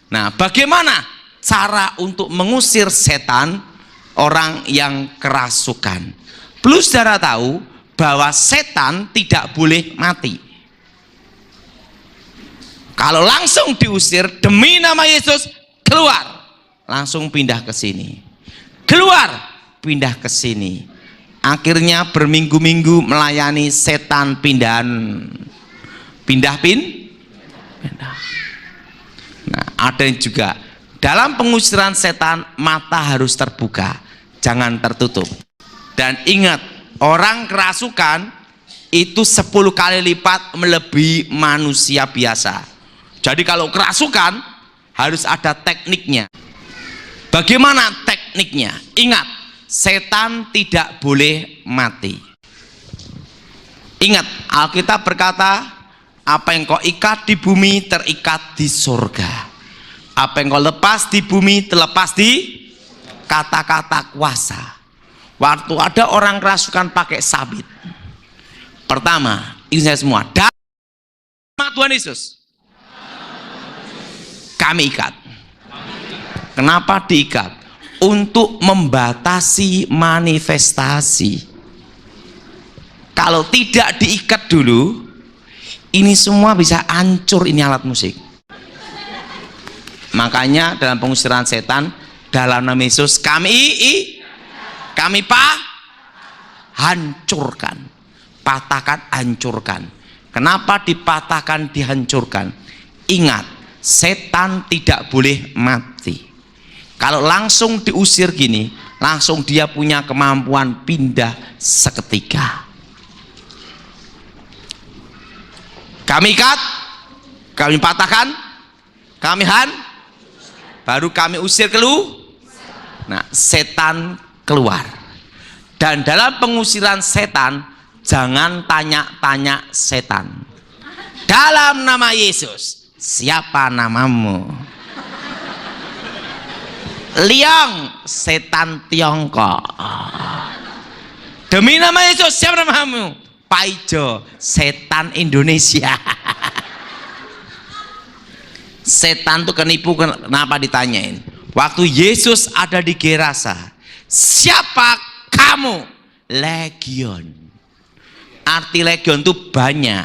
Nah, bagaimana cara untuk mengusir setan, orang yang kerasukan? Perlu saudara tahu bahwa setan tidak boleh mati. Kalau langsung diusir, demi nama Yesus, keluar, langsung pindah ke sini, keluar, pindah ke sini. Akhirnya berminggu-minggu melayani setan pindah. Nah, ada yang juga dalam pengusiran setan, mata harus terbuka, jangan tertutup. Dan ingat, orang kerasukan itu 10 kali lipat melebihi manusia biasa. Jadi kalau kerasukan harus ada tekniknya. Bagaimana tekniknya? Ingat, setan tidak boleh mati. Ingat, Alkitab berkata, apa yang kau ikat di bumi terikat di surga. Apa yang kau lepas di bumi terlepas di kata-kata kuasa. Waktu ada orang kerasukan pakai sabit, pertama, ini saya semua, dalam Tuhan Yesus kami ikat. Kenapa diikat? Untuk membatasi manifestasi. Kalau tidak diikat dulu, ini semua bisa hancur, ini alat musik. Makanya dalam pengusiran setan, dalam nama Yesus kami hancurkan, patahkan, hancurkan. Kenapa dipatahkan, dihancurkan? Ingat, setan tidak boleh mati. Kalau langsung diusir gini, langsung dia punya kemampuan pindah seketika. Kami ikat, kami patahkan, kami baru kami usir keluar. Nah, setan keluar. Dan dalam pengusiran setan, jangan tanya-tanya setan. Dalam nama Yesus, siapa namamu? Liang, setan Tiongkok. Demi nama Yesus, siapa namamu? Paijo, setan Indonesia. Setan tuh kenipu. Kenapa ditanyain? Waktu Yesus ada di Gerasa, siapa kamu? Legion. Arti legion itu banyak,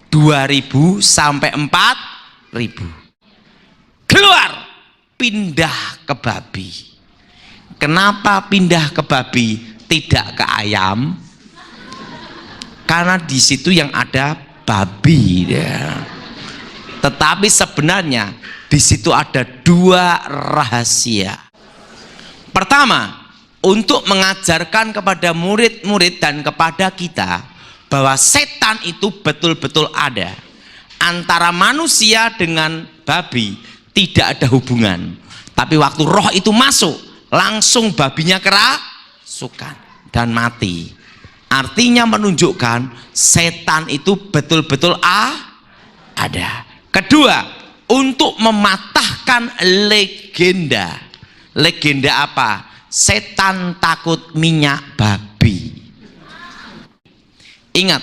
2000 sampai 4000. Keluar, pindah ke babi. Kenapa pindah ke babi, tidak ke ayam? Karena di situ yang ada babi ya. Tetapi sebenarnya di situ ada 2 rahasia. Pertama, untuk mengajarkan kepada murid-murid dan kepada kita bahwa setan itu betul-betul ada. Antara manusia dengan babi tidak ada hubungan. Tapi waktu roh itu masuk, langsung babinya kerasukan dan mati. Artinya menunjukkan setan itu betul-betul ada. Kedua, untuk mematahkan legenda. Legenda apa? Setan takut minyak babi. Ingat,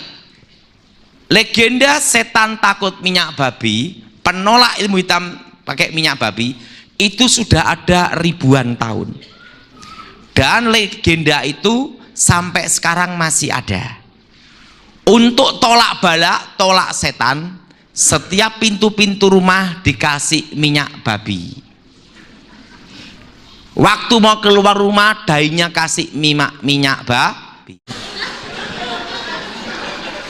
legenda setan takut minyak babi, penolak ilmu hitam pakai minyak babi, itu sudah ada ribuan tahun. Dan legenda itu sampai sekarang masih ada. Untuk tolak bala, tolak setan, setiap pintu-pintu rumah dikasih minyak babi. Waktu mau keluar rumah, dainya kasih minyak babi.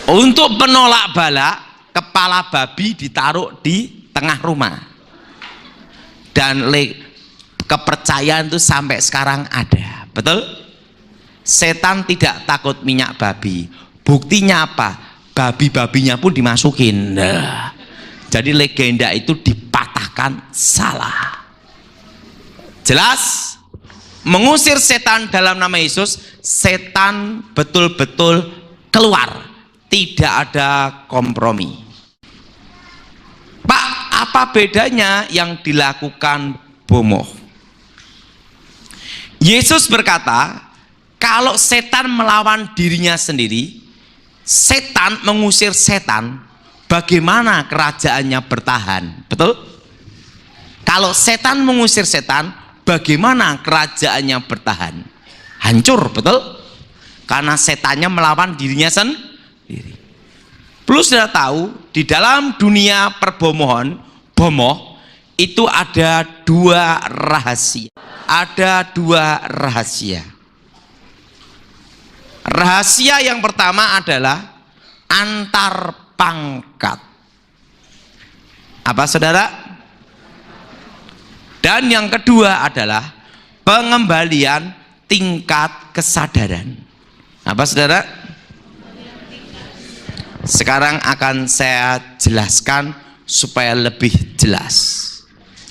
Untuk penolak bala, kepala babi ditaruh di tengah rumah. Dan kepercayaan itu sampai sekarang ada. Betul? Setan tidak takut minyak babi. Buktinya apa? Babi-babinya pun dimasukin. Nah, jadi legenda itu dipatahkan salah. Jelas? Mengusir setan dalam nama Yesus, setan betul-betul keluar. Tidak ada kompromi. Pak, apa bedanya yang dilakukan bomoh? Yesus berkata, kalau setan melawan dirinya sendiri, setan mengusir setan, bagaimana kerajaannya bertahan? Betul? Kalau setan mengusir setan, bagaimana kerajaannya bertahan? Hancur, betul? Karena setannya melawan dirinya sendiri. Plus sudah tahu, di dalam dunia perbomohan, bomoh, itu ada dua rahasia. Ada dua rahasia. Rahasia yang pertama adalah antar pangkat. Apa saudara? Dan yang kedua adalah pengembalian tingkat kesadaran. Apa saudara? Sekarang akan saya jelaskan supaya lebih jelas.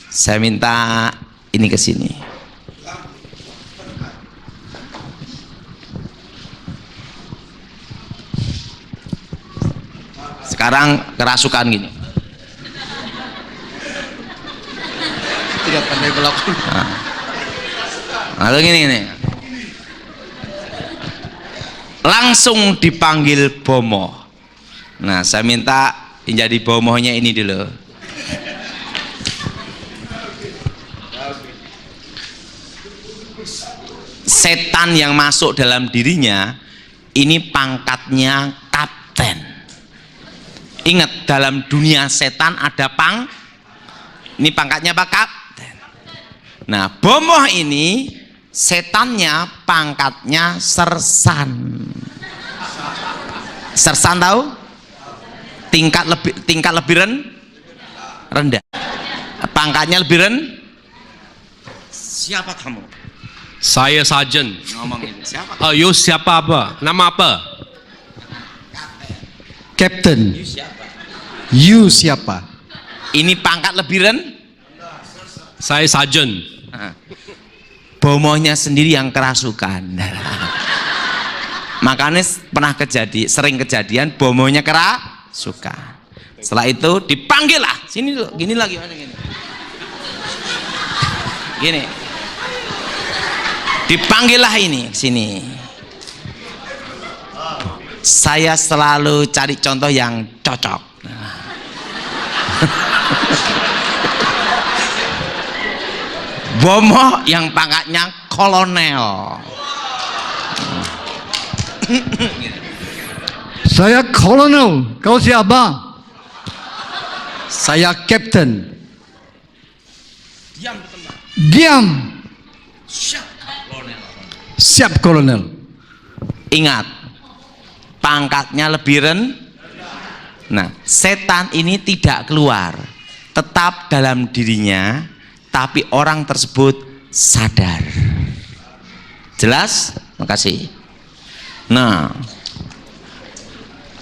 Saya minta ini ke sini. Sekarang kerasukan gini. Tidak pandai melakukan. Lalu gini. Langsung dipanggil bomoh. Nah, saya minta yang jadi bomohnya ini dulu. Setan yang masuk dalam dirinya ini pangkatnya kapten. Ingat, dalam dunia setan ada ini pangkatnya apa? Kapten. Nah, bomoh ini setannya pangkatnya sersan. Sersan tahu? Tingkat lebih rendah. Pangkatnya lebih rendah. Siapa kamu? Saya sarjan. Ngomongin siapa? You siapa apa? Nama apa? Captain, You siapa? you siapa? Ini pangkat lebih rendah. Saya sarjan. Bomohnya sendiri yang kerasukan. Makanya pernah sering kejadian bomohnya kerasukan. Setelah itu dipanggil lah, sini dulu, gini lagi, gini. Gini. Dipanggil lah ini, sini. Saya selalu cari contoh yang cocok. Bomoh yang pangkatnya kolonel. Saya kolonel, kau siapa? Saya captain. Diam tempat. Diam. Siap, kolonel. Siap kolonel. Ingat, pangkatnya lebih rendah. Nah, setan ini tidak keluar, tetap dalam dirinya, tapi orang tersebut sadar. Jelas? Makasih. Nah,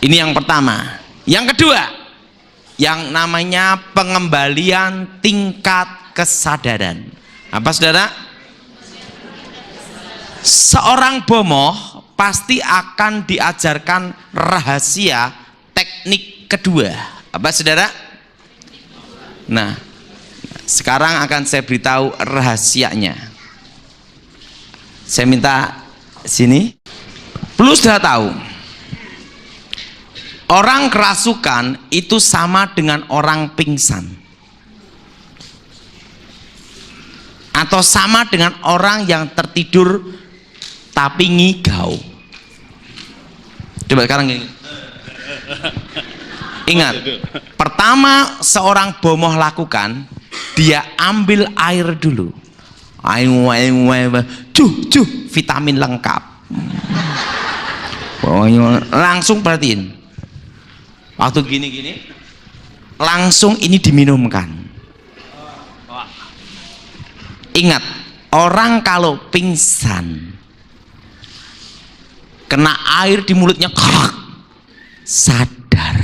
ini yang pertama. Yang kedua, yang namanya pengembalian tingkat kesadaran. Apa saudara? Seorang bomoh pasti akan diajarkan rahasia teknik kedua. Apa saudara? Nah, sekarang akan saya beritahu rahasianya. Saya minta sini. Perlu sudah tahu, orang kerasukan itu sama dengan orang pingsan, atau sama dengan orang yang tertidur tapi ngigau. Coba sekarang gini. Ingat, pertama seorang bomoh lakukan, dia ambil air dulu. Cuh, vitamin lengkap. Langsung perhatiin. Waktu gini-gini, langsung ini diminumkan. Ingat, orang kalau pingsan, kena air di mulutnya, sadar.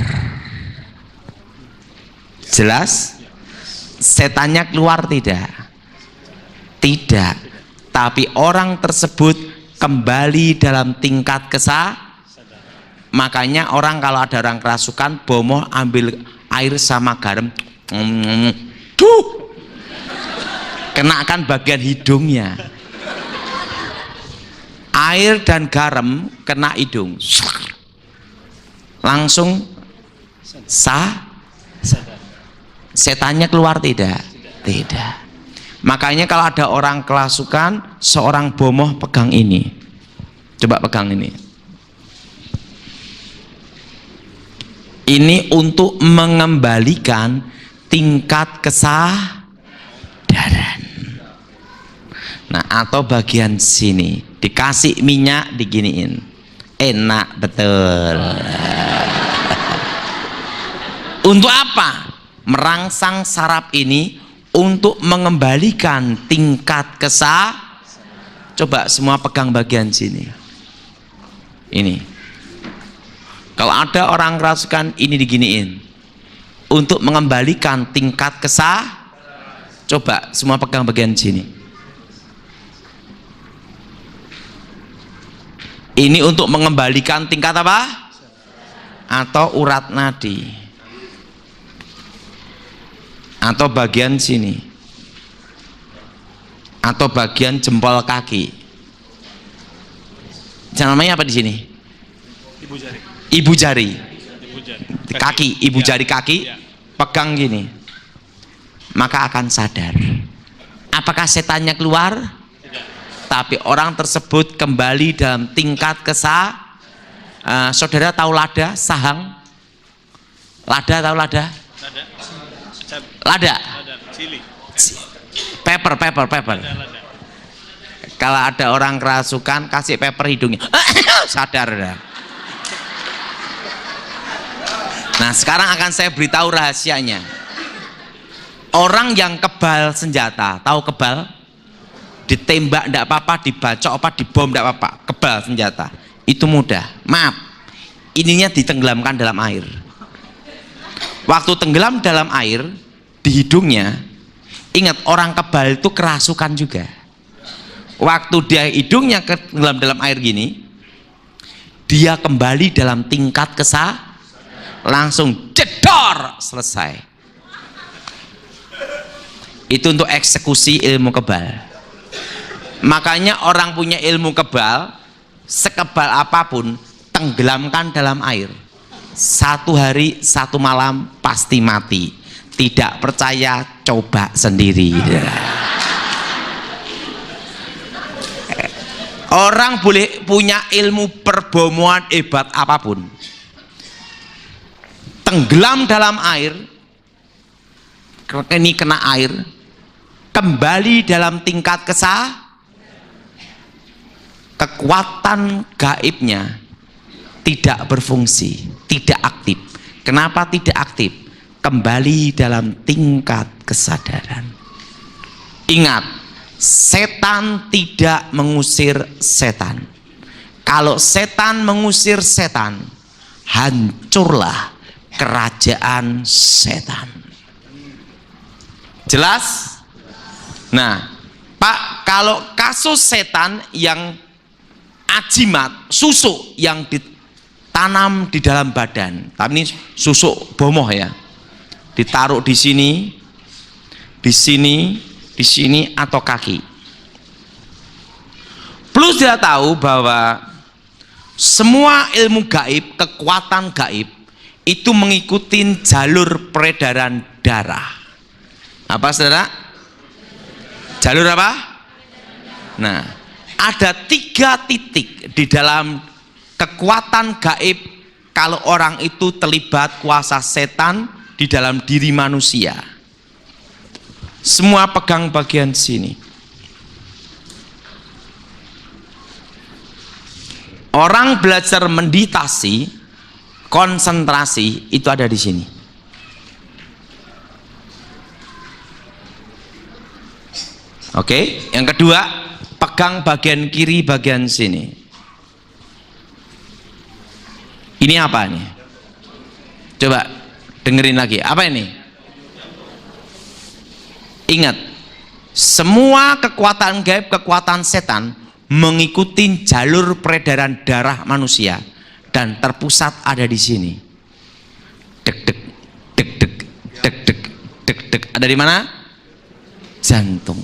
Jelas? Setannya keluar tidak? Tidak. Tapi orang tersebut kembali dalam tingkat Makanya orang kalau ada orang kerasukan, bomoh ambil air sama garam, kenakan bagian hidungnya. Air dan garam kena hidung, langsung setannya keluar tidak? Tidak. Makanya kalau ada orang kerasukan, seorang bomoh pegang ini. Coba pegang ini. Ini untuk mengembalikan tingkat kesadaran. Nah, atau bagian sini dikasih minyak diginiin, enak betul. Untuk apa? Merangsang saraf ini untuk mengembalikan tingkat kesadaran. Coba semua pegang bagian sini. Ini. Kalau ada orang kerasukan, ini diginiin untuk mengembalikan tingkat kesadaran. Coba semua pegang bagian sini. Ini untuk mengembalikan tingkat apa? Atau urat nadi. Atau bagian sini. Atau bagian jempol kaki. Namanya apa di sini? Ibu jari. Ibu jari. Ibu jari. Kaki, ibu jari kaki. Pegang gini. Maka akan sadar. Apakah setannya keluar? Tapi orang tersebut kembali dalam tingkat saudara tahu lada, sahang? Lada tahu lada? Lada. Cili. Pepper. Kalau ada orang kerasukan, kasih pepper hidungnya. Sadar dah. Nah, sekarang akan saya beritahu rahasianya. Orang yang kebal senjata, tahu kebal? Ditembak enggak apa-apa, dibacok apa, dibom enggak apa-apa, kebal senjata. Itu mudah. Maaf, ininya ditenggelamkan dalam air. Waktu tenggelam dalam air, di hidungnya, ingat orang kebal itu kerasukan juga. Waktu dia hidungnya tenggelam dalam air gini, dia kembali dalam tingkat langsung jedor, selesai. Itu untuk eksekusi ilmu kebal. Makanya orang punya ilmu kebal, sekebal apapun, tenggelamkan dalam air. 1 hari 1 malam pasti mati. Tidak percaya, coba sendiri. Orang boleh punya ilmu perbomoan hebat apapun, tenggelam dalam air, ini kena air, kembali dalam tingkat kekuatan gaibnya tidak berfungsi, tidak aktif. Kenapa tidak aktif? Kembali dalam tingkat kesadaran. Ingat, setan tidak mengusir setan. Kalau setan mengusir setan, hancurlah kerajaan setan. Jelas? Nah, Pak, kalau kasus setan yang ajimat, susuk yang ditanam di dalam badan, tapi ini susuk bomoh ya, ditaruh di sini, di sini, di sini atau kaki. Plus dia tahu bahwa semua ilmu gaib, kekuatan gaib itu mengikuti jalur peredaran darah. Apa saudara? Jalur apa? Nah, ada 3 titik di dalam kekuatan gaib kalau orang itu terlibat kuasa setan di dalam diri manusia. Semua pegang bagian sini. Orang belajar meditasi, konsentrasi itu ada di sini. Oke, yang kedua, pegang bagian kiri bagian sini. Ini apa nih? Coba dengerin lagi. Apa ini? Ingat, semua kekuatan gaib, kekuatan setan mengikuti jalur peredaran darah manusia dan terpusat ada di sini. Dek dek dek dek dek dek dek dek. Ada di mana? Jantung.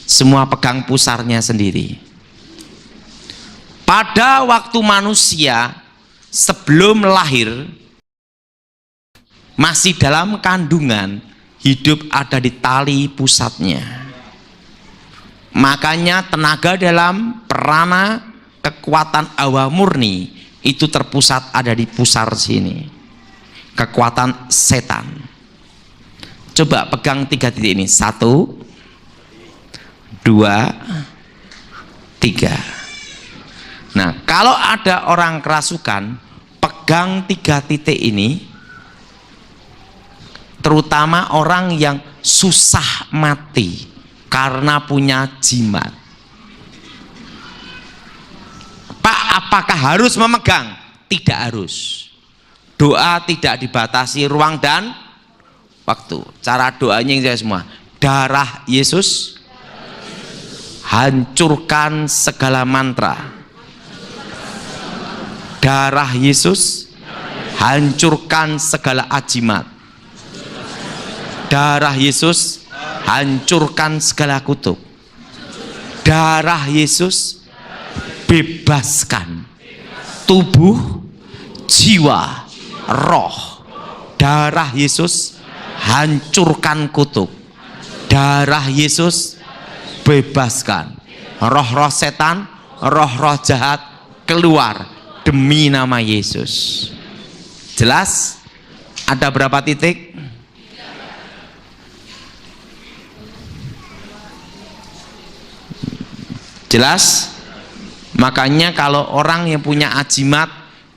Semua pegang pusarnya sendiri. Pada waktu manusia sebelum lahir masih dalam kandungan, hidup ada di tali pusatnya. Makanya tenaga dalam, prana, kekuatan awal murni itu terpusat ada di pusar sini. Kekuatan setan. Coba pegang 3 titik ini. 1, 2, 3. Nah, kalau ada orang kerasukan, pegang 3 titik ini, terutama orang yang susah mati karena punya jimat. Pak, apakah harus memegang? Tidak harus. Doa tidak dibatasi ruang dan waktu. Cara doanya yang saya semua. Darah Yesus, hancurkan segala mantra. Darah Yesus, hancurkan segala ajimat. Darah Yesus, hancurkan segala kutuk. Darah Yesus, bebaskan tubuh, jiwa, roh. Darah Yesus, hancurkan kutuk. Darah Yesus, bebaskan roh-roh setan, roh-roh jahat keluar demi nama Yesus. Jelas? Ada berapa titik? Jelas? Makanya kalau orang yang punya ajimat,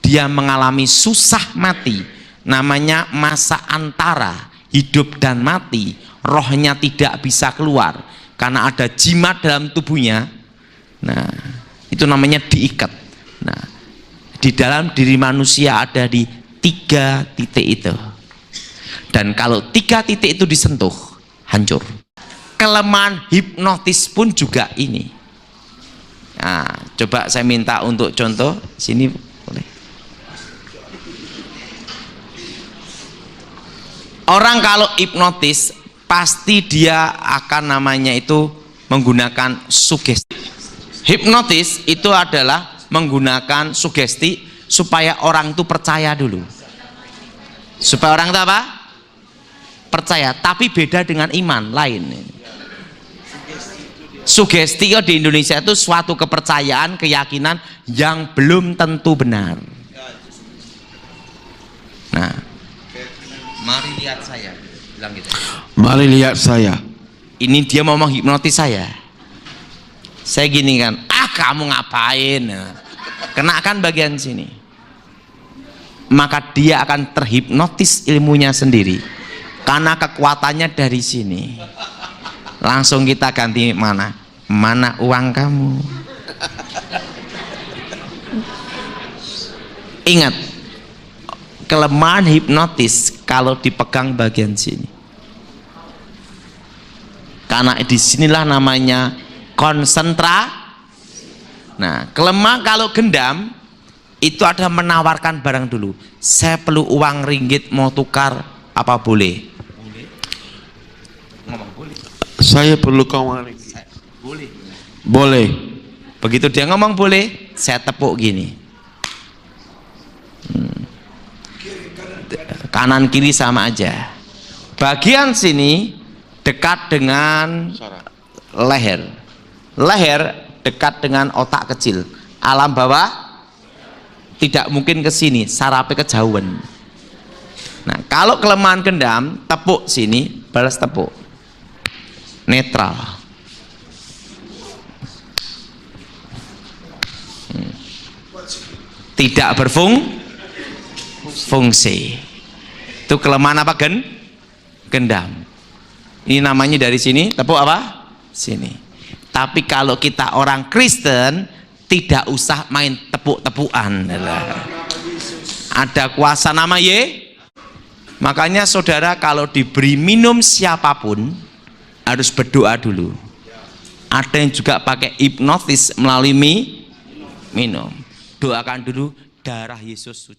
dia mengalami susah mati, namanya masa antara hidup dan mati, rohnya tidak bisa keluar karena ada jimat dalam tubuhnya. Nah, itu namanya diikat. Nah, di dalam diri manusia ada di 3 titik itu, dan kalau 3 titik itu disentuh, hancur. Kelemahan hipnotis pun juga ini. Nah, coba saya minta untuk contoh sini, boleh. Orang kalau hipnotis pasti dia akan namanya itu menggunakan sugesti. Hipnotis itu adalah menggunakan sugesti supaya orang itu percaya dulu. Supaya orang itu apa? Percaya, tapi beda dengan iman lain. Sugesti di Indonesia itu suatu kepercayaan, keyakinan yang belum tentu benar. Nah, mari lihat saya, bilang gitu. Mari lihat saya. Ini dia mau menghipnotis saya. Saya gini kan, kamu ngapain? Kenakan bagian sini. Maka dia akan terhipnotis ilmunya sendiri, karena kekuatannya dari sini. Langsung kita ganti, mana uang kamu. Ingat, kelemahan hipnotis kalau dipegang bagian sini, karena disinilah namanya konsentra. Nah, kelemahan kalau gendam itu ada menawarkan barang dulu. Saya perlu uang ringgit, mau tukar, apa boleh? Ngomong boleh. Saya perlu uang ringgit. Boleh. Boleh. Begitu dia ngomong boleh, saya tepuk gini. Kanan kiri sama aja. Bagian sini dekat dengan leher. Leher dekat dengan otak kecil. Alam bawah tidak mungkin ke sini, sarafnya kejauhan. Nah, kalau kelemahan gendam, tepuk sini, balas tepuk. Netral. Tidak berfungsi. Itu kelemahan apa, gendam. Ini namanya dari sini, tepuk apa? Sini. Tapi kalau kita orang Kristen, tidak usah main tepuk-tepukan. Ada kuasa nama Makanya saudara kalau diberi minum siapapun harus berdoa dulu. Ada yang juga pakai hipnotis melalui minum. Doakan dulu darah Yesus suci.